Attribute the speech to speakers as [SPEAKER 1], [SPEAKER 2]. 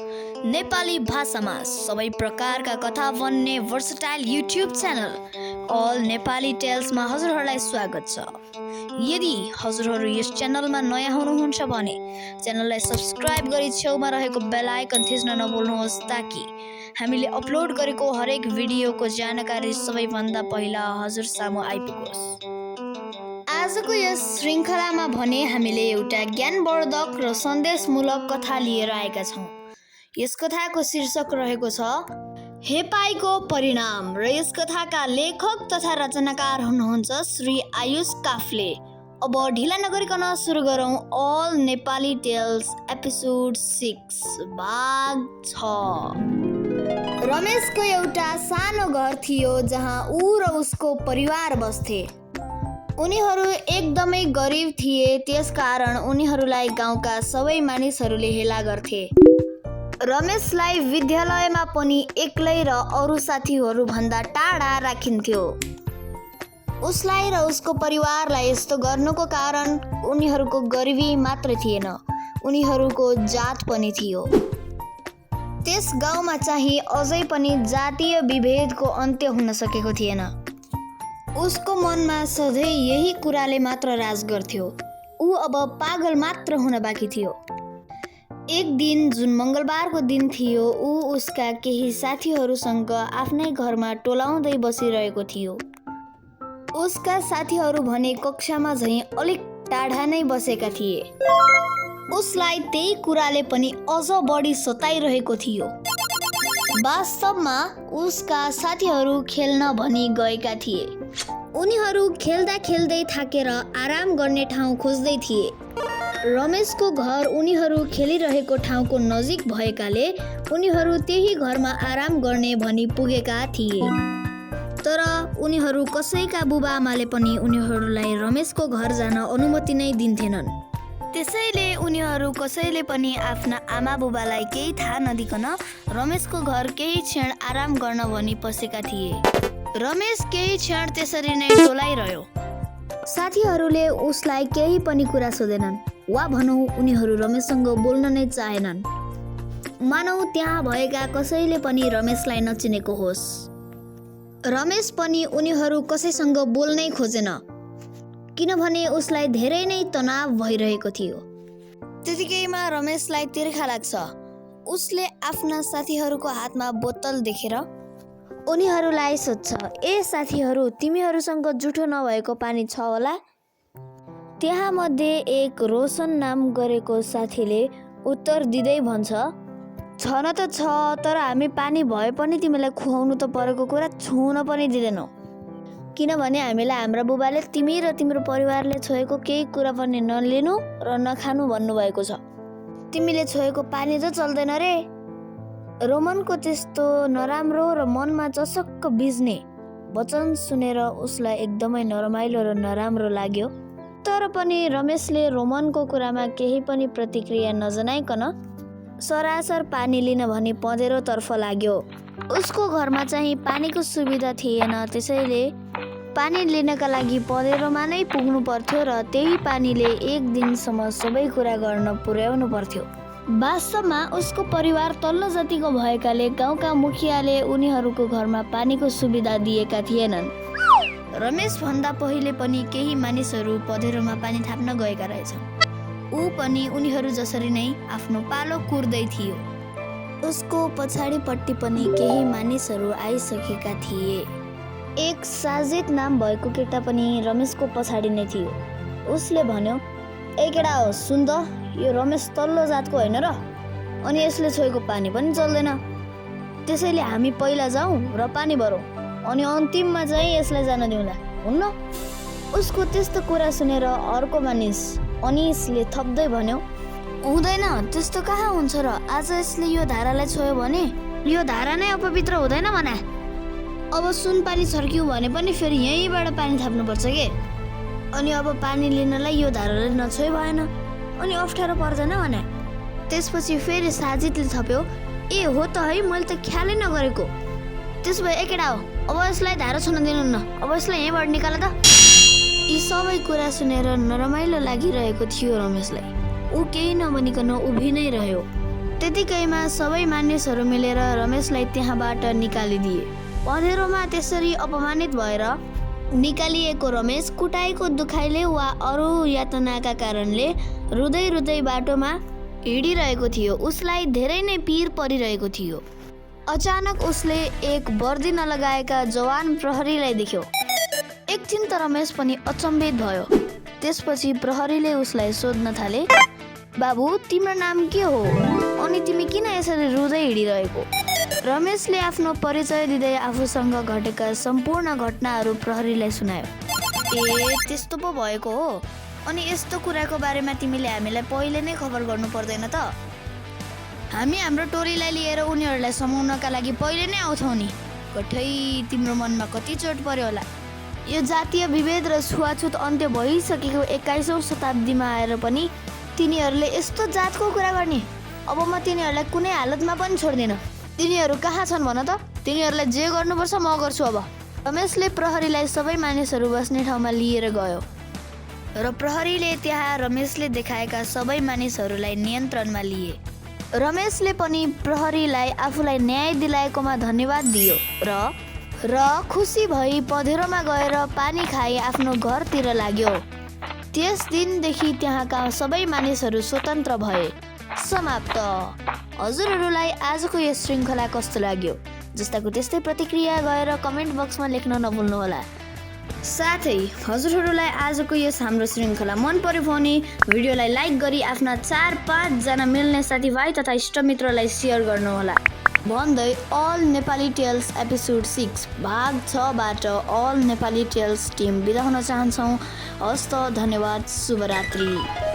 [SPEAKER 1] नेपाली भाषामा सबै प्रकारका कथा भन्ने versatile YouTube channel all Nepali टेल्समा हजुरहरूलाई स्वागत छ। यदि हजुरहरू यस च्यानलमा नयाँ हुनुहुन्छ भने च्यानललाई सब्स्क्राइब गरी छेउमा रहेको बेल आइकन थिच्न नभुल्नुहोस् ताकि हामीले अपलोड गरेको हरेक भिडियोको जानकारी सबैभन्दा पहिला हजुर सामु आइपुगोस्। आजको यस श्रृङ्खलामा भने हामीले एउटा ज्ञानवर्धक र सन्देशमूलक कथा लिएर आएका छौँ। यस कथाको शीर्षक रहेको छ हेपाईको परिणाम र यस कथाका लेखक तथा रचनाकार हुनुहुन्छ श्री आयुष काफ्ले। अब ढिला नगरिकन सुरु गरौँ अल नेपाली टेल्स एपिसोड 6 भाग 6। रमेशको एउटा सानो घर थियो जहाँ ऊ र उसको परिवार बस्थे। उनीहरू एकदमै गरिब थिए, त्यसकारण उनीहरूलाई गाउँका सबै मानिसहरूले हेला गर्थे। रमेशलाई विद्यालयमा पनि एक्लै र अरू साथीहरूभन्दा टाढा राखिन्थ्यो। उसलाई र उसको परिवारलाई यस्तो गर्नुको कारण उनीहरूको गरिबी मात्र थिएन, उनीहरूको जात पनि थियो। त्यस गाउँमा चाहिँ अझै पनि जातीय विभेदको अन्त्य हुन सकेको थिएन। उसको मनमा सधैँ यही कुराले मात्र राज गर्थ्यो। ऊ अब पागल मात्र हुन बाँकी थियो। एक दिन जुन मङ्गलबारको दिन थियो, ऊ उसका केही साथीहरूसँग आफ्नै घरमा टोलाउँदै बसिरहेको थियो। उसका साथीहरू भने कक्षामा झैँ अलिक टाढा नै बसेका थिए। उसलाई त्यही कुराले पनि अझ बढी सताइरहेको थियो। वास्तवमा उसका साथीहरू खेल्न भनी गएका थिए। उनीहरू खेल्दा खेल्दै थाकेर आराम गर्ने ठाउँ खोज्दै थिए। रमेशको घर उनीहरू खेलिरहेको ठाउँको नजिक भएकाले उनीहरू त्यही घरमा आराम गर्ने भनी पुगेका थिए। तर उनीहरू कसैका बुबाआमाले पनि उनीहरूलाई रमेशको घर जान अनुमति नै दिन्थेनन्। त्यसैले उनीहरू कसैले पनि आफ्ना आमा बुबालाई केही थाहा नदिकन रमेशको घर केही क्षण आराम गर्न भनी पसेका थिए। रमेश केही क्षण त्यसरी नै टोलाइरह्यो। साथीहरूले उसलाई केही पनि कुरा सोधेनन्, वा भनौँ उनीहरू रमेशसँग बोल्न नै चाहेनन्। मानौ त्यहाँ भएका कसैले पनि रमेशलाई नचिनेको होस्। रमेश पनि उनीहरू कसैसँग बोल्नै खोजेन, किनभने उसलाई धेरै नै तनाव भइरहेको थियो। त्यतिकैमा रमेशलाई तिर्खा लाग्छ। उसले आफ्ना साथीहरूको हातमा बोतल देखेर उनीहरूलाई सोध्छ, ए साथीहरू, तिमीहरूसँग जुठो नभएको पानी छ होला? त्यहाँ मध्ये एक रोशन नाम गरेको साथीले उत्तर दिँदै भन्छ, छ न त छ, तर हामी पानी भए पनि तिमीलाई खुवाउनु त परेको कुरा छुन पनि दिँदैनौ, किनभने हामीलाई हाम्रा बुबाले तिमी र तिम्रो परिवारले छोएको केही कुरा पनि नलिनु र नखानु भन्नुभएको छ। तिमीले छोएको पानी त चल्दैन रे। रोमनको त्यस्तो नराम्रो र मनमा चसक्क बिज्ने वचन सुनेर उसलाई एकदमै नरमाइलो र नराम्रो लाग्यो। तर पनि रमेशले रोमनको कुरामा केही पनि प्रतिक्रिया नजनाइकन सरासर पानी लिन भनी पँधेरोतर्फ लाग्यो। उसको घरमा चाहिँ पानीको सुविधा थिएन, त्यसैले पानी लिनका लागि पँधेरोमा नै पुग्नु पर्थ्यो र त्यही पानीले एक दिनसम्म सबै कुरा गर्न पुर्याउनु पर्थ्यो। वास्तवमा उसको परिवार तल्लो जातिको भएकाले गाउँका मुखियाले उनीहरूको घरमा पानीको सुविधा दिएका थिएनन्। रमेश भन्दा पहिले पनि केही मानिसहरू पँधेरोमा पानी थाप्न गएका रहेछन्। ऊ पनि उनीहरू जसरी नै आफ्नो पालो कुर्दै थियो। उसको पछाडिपट्टि पनि केही मानिसहरू आइसकेका थिए। एक साजिद नाम भएको केटा पनि रमेशको पछाडि नै थियो। उसले भन्यो, ए केटा हो, सुन त, यो रमेश तल्लो जातको होइन र, अनि यसले छोएको पानी पनि चल्दैन। त्यसैले हामी पहिला जाउँ र पानी भरौँ, अनि अन्तिममा चाहिँ यसलाई जान दिउँला, हुन्न? उसको त्यस्तो कुरा सुनेर अर्को मानिस अनिसले थप्दै भन्यो, हुँदैन, त्यस्तो कहाँ हुन्छ र, आज यसले यो धारालाई छोयो भने यो धारा नै अपवित्र हुँदैन भने? अब सुन पानी छर्क्यौँ भने पनि फेरि यहीँबाट पानी थाप्नुपर्छ के? अनि अब पानी लिनलाई यो धाराले नछोइ भएन, अनि अप्ठ्यारो पर्दैन भने? त्यसपछि फेरि साजिदले थप्यो, ए हो त है, मैले त ख्यालै नगरेको। त्यसो भए एकेटा हो, अब यसलाई धारा छुन दिनुहुन्न, अब यसलाई यहीँबाट निकाल त। यी सबै कुरा सुनेर नरमाइलो लागिरहेको थियो रमेशलाई। ऊ केही नभनिकन उभि नै रह्यो। त्यतिकैमा सबै मानिसहरू मिलेर रमेशलाई त्यहाँबाट निकालिदिए। पँधेरोमा त्यसरी अपमानित भएर निकालिएको रमेश कुटाइको दुखाइले वा अरू यातनाका कारणले रुँदै रुँदै बाटोमा हिँडिरहेको थियो। उसलाई धेरै नै पिर परिरहेको थियो। अचानक उसले एक वर्दी नलगाएका जवान प्रहरीलाई देख्यो। एकछिन त रमेश पनि अचम्भित भयो। त्यसपछि प्रहरीले उसलाई सोध्न थाले, बाबु तिम्रो नाम के हो अनि तिमी किन यसरी रुँदै हिँडिरहेको? रमेशले आफ्नो परिचय दिँदै आफूसँग घटेका सम्पूर्ण घटनाहरू प्रहरीलाई सुनायो। ए त्यस्तो पो भएको हो? अनि यस्तो कुराको बारेमा तिमीले हामीलाई पहिले नै खबर गर्नु पर्दैन त? हामी हाम्रो टोलीलाई लिएर उनीहरूलाई समाउनका लागि पहिले नै आउँछौँ नि। कठै तिम्रो मनमा कति चोट पर्यो होला। यो जातीय विभेद र छुवाछुत अन्त्य भइसकेको 21औं शताब्दीमा आएर पनि तिनीहरूले यस्तो जातको कुरा गर्ने? अब म तिनीहरूलाई कुनै हालतमा पनि छोड्दिनँ। तिनीहरू कहाँ छन् भन त? तिनीहरूलाई जे गर्नुपर्छ म गर्छु। अब रमेशले प्रहरीलाई सबै मानिसहरू बस्ने ठाउँमा लिएर गयो र प्रहरीले त्यहाँ रमेशले देखाएका सबै मानिसहरूलाई नियन्त्रणमा लिए। रमेशले पनि प्रहरीलाई आफूलाई न्याय दिलाएकोमा धन्यवाद दियो र खुसी भई पँधेरोमा गएर पानी खाई आफ्नो घरतिर लाग्यो। त्यस दिनदेखि त्यहाँका सबै मानिसहरू स्वतन्त्र भए। समाप्त। हजुरहरूलाई आजको यो श्रृङ्खला कस्तो लाग्यो? जस्ताको त्यस्तै प्रतिक्रिया गएर कमेन्ट बक्समा लेख्न नभुल्नुहोला। साथै हजुरहरूलाई आजको यस हाम्रो श्रृङ्खला मन पर्यो भने भिडियोलाई लाइक गरी आफ्ना 4-5 जना मिल्ने साथीभाइ तथा इष्टमित्रलाई सेयर गर्नुहोला भन्दै अल नेपाली टेल्स एपिसोड 6 भाग 6बाट अल नेपाली टेल्स टिम बिदा हुन चाहन्छौँ। हस्त धन्यवाद। शुभरात्रि।